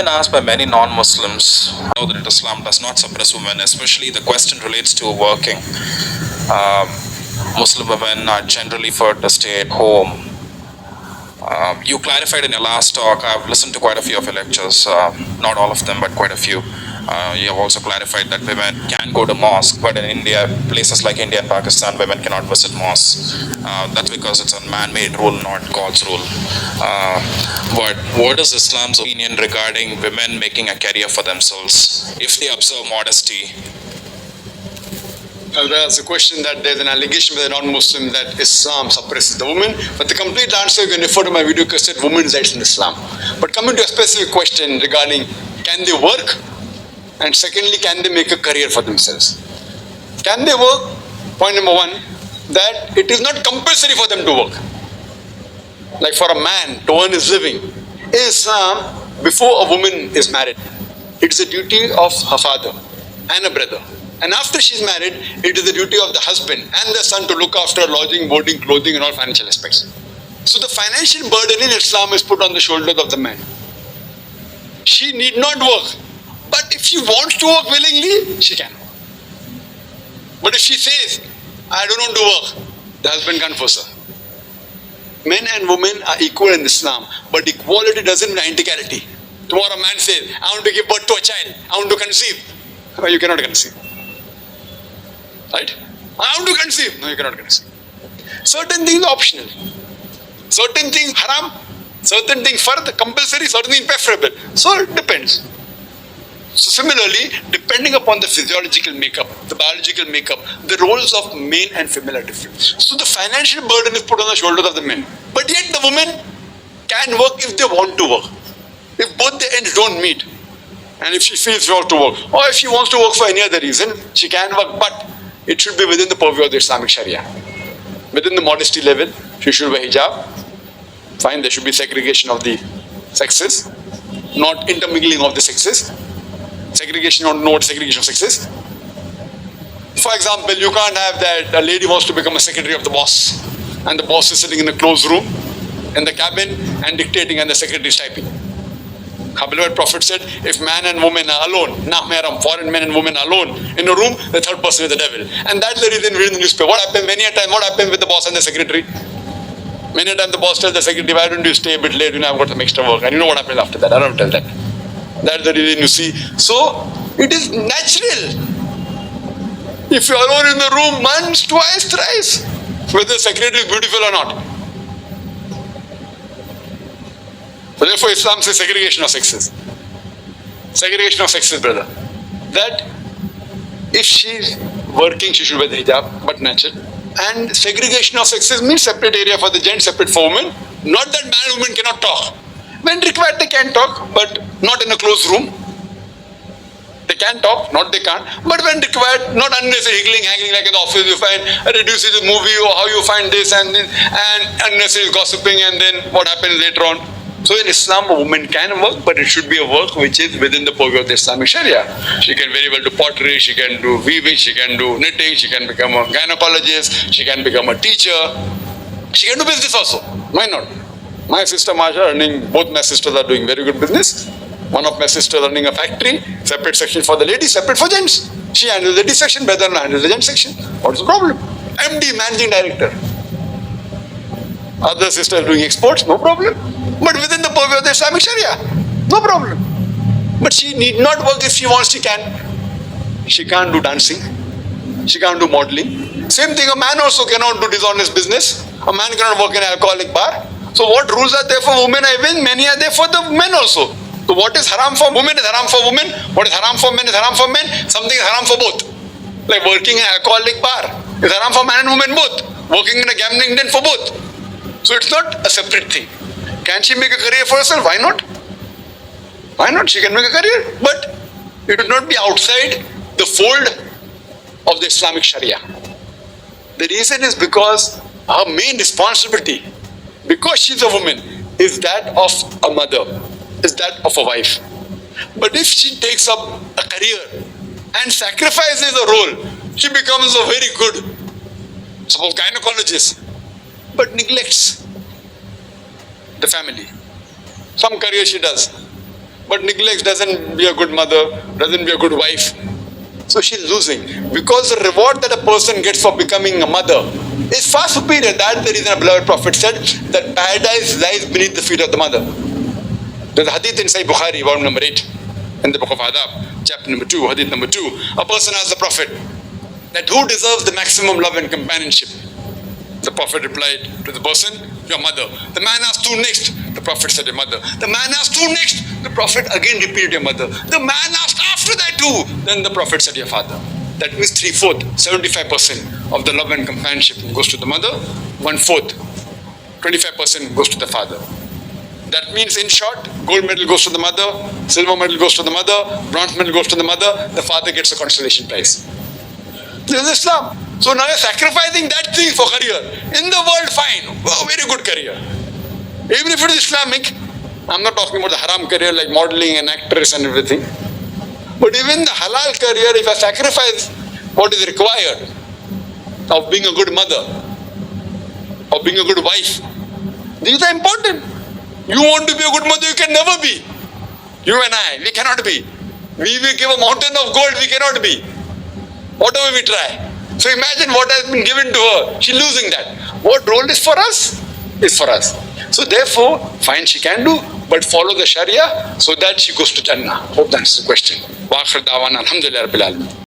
been asked by many non-Muslims how that Islam does not suppress women, especially the question relates to working. Um, Muslim women are generally for to stay at home. You clarified in your last talk, I've listened to quite a few of your lectures, not all of them, but quite a few. You have also clarified that women can go to mosque, but in India, places like India and Pakistan, women cannot visit mosques. That's because it's a man-made rule, not God's rule. But what is Islam's opinion regarding women making a career for themselves if they observe modesty? There's a question that there's an allegation by a non-Muslim that Islam suppresses the woman, but the complete answer you can refer to my video cassette, Women's Rights in Islam. But coming to a specific question regarding can they work, and secondly, can they make a career for themselves? Can they work? Point number one, that it is not compulsory for them to work. Like for a man to earn his living. In Islam, before a woman is married, it's the duty of her father and a brother. And after she's married, it is the duty of the husband and the son to look after lodging, boarding, clothing and all financial aspects. So the financial burden in Islam is put on the shoulders of the man. She need not work. But if she wants to work willingly, she can. But if she says, I don't want to work, the husband can't force her. Men and women are equal in Islam, but equality doesn't mean identicality. Tomorrow a man says, I want to give birth to a child, I want to conceive. Well, you cannot conceive. Right? I want to conceive. No, you cannot conceive. Certain things are optional. Certain things haram. Certain things fard, compulsory, certain things preferable. So it depends. So similarly, depending upon the physiological makeup, the biological makeup, the roles of male and female are different. So the financial burden is put on the shoulders of the men. But yet the women can work if they want to work. If both the ends don't meet, and if she feels she wants to work, or if she wants to work for any other reason, she can work, but it should be within the purview of the Islamic Sharia. Within the modesty level, she should wear hijab. Fine, there should be segregation of the sexes, not intermingling of the sexes. Segregation or not segregation of sexes. For example, you can't have that a lady wants to become a secretary of the boss, and the boss is sitting in a closed room, in the cabin, and dictating, and the secretary is typing. Our beloved Prophet said, if man and woman are alone, foreign men and women are alone in a room, the third person is the devil. And that's the reason we read in the newspaper. What happened many a time? What happened with the boss and the secretary? Many a time the boss tells the secretary, why don't you stay a bit late? I've got some extra work. And you know what happens after that? I don't tell that. That's the reason you see. So, it is natural. If you're alone in the room once, twice, thrice, whether the secretary is beautiful or not. So therefore Islam says segregation of sexes. Segregation of sexes, brother. That if she's working, she should wear the hijab, but natural. And segregation of sexes means separate area for the gents, separate for women. Not that man and woman cannot talk. When required, they can talk, but not in a closed room. They can talk, not they can't. But when required, not unnecessary higgling, hanging like in the office, you find reduces the movie or how you find this and unnecessary gossiping, and then what happens later on. So in Islam, a woman can work, but it should be a work which is within the purview of the Islamic Sharia. She can very well do pottery, she can do weaving, she can do knitting, she can become a gynecologist, she can become a teacher. She can do business also. Why not? My sister Masha, both my sisters are doing very good business. One of my sisters running a factory, separate section for the ladies, separate for gents. She handles the ladies section, brother handles the gents section. What's the problem? MD, managing director. Other sister is doing exports, no problem. But within the purview of the Islamic Sharia, no problem. But she need not work if she wants, she can. She can't do dancing. She can't do modeling. Same thing, a man also cannot do dishonest business. A man cannot work in an alcoholic bar. So what rules are there for women? Many are there for the men also. So what is haram for women is haram for women. What is haram for men is haram for men. Something is haram for both. Like working in an alcoholic bar is haram for man and woman both. Working in a gambling den for both. So it's not a separate thing. Can she make a career for herself? Why not? Why not? She can make a career. But it would not be outside the fold of the Islamic Sharia. The reason is because her main responsibility, because she's a woman, is that of a mother, is that of a wife. But if she takes up a career and sacrifices a role, she becomes a very good, suppose gynecologist, but neglects the family. Some career she does. but neglects, doesn't be a good mother, doesn't be a good wife. So she's losing. Because the reward that a person gets for becoming a mother is far superior. That's the reason our beloved Prophet said that paradise lies beneath the feet of the mother. There's a hadith in Sahih Bukhari, volume number 8, in the book of Adab, chapter number 2, hadith number 2. A person asked the Prophet that who deserves the maximum love and companionship? The Prophet replied to the person, your mother. The man asked who next? The Prophet said your mother. The man asked who next? The Prophet again repeated your mother. The man asked after that who? Then the Prophet said your father. That means 3/4, 75% of the love and companionship goes to the mother, 1/4, 25% goes to the father. That means, in short, gold medal goes to the mother, silver medal goes to the mother, bronze medal goes to the mother, the father gets a consolation prize. This is Islam. So now you're sacrificing that thing for career. In the world, fine, oh, very good career. Even if it is Islamic, I'm not talking about the haram career like modeling and actress and everything. But even the halal career, if I sacrifice what is required of being a good mother, of being a good wife, these are important. You want to be a good mother, you can never be. You and I, we cannot be. We will give a mountain of gold, we cannot be. Whatever we try. So imagine what has been given to her. She's losing that. What role is for us? Is for us. So therefore, fine she can do, but follow the Sharia so that she goes to Jannah. Hope that answers the question. Wa akhir da'wana alhamdulillah rabbil alamin.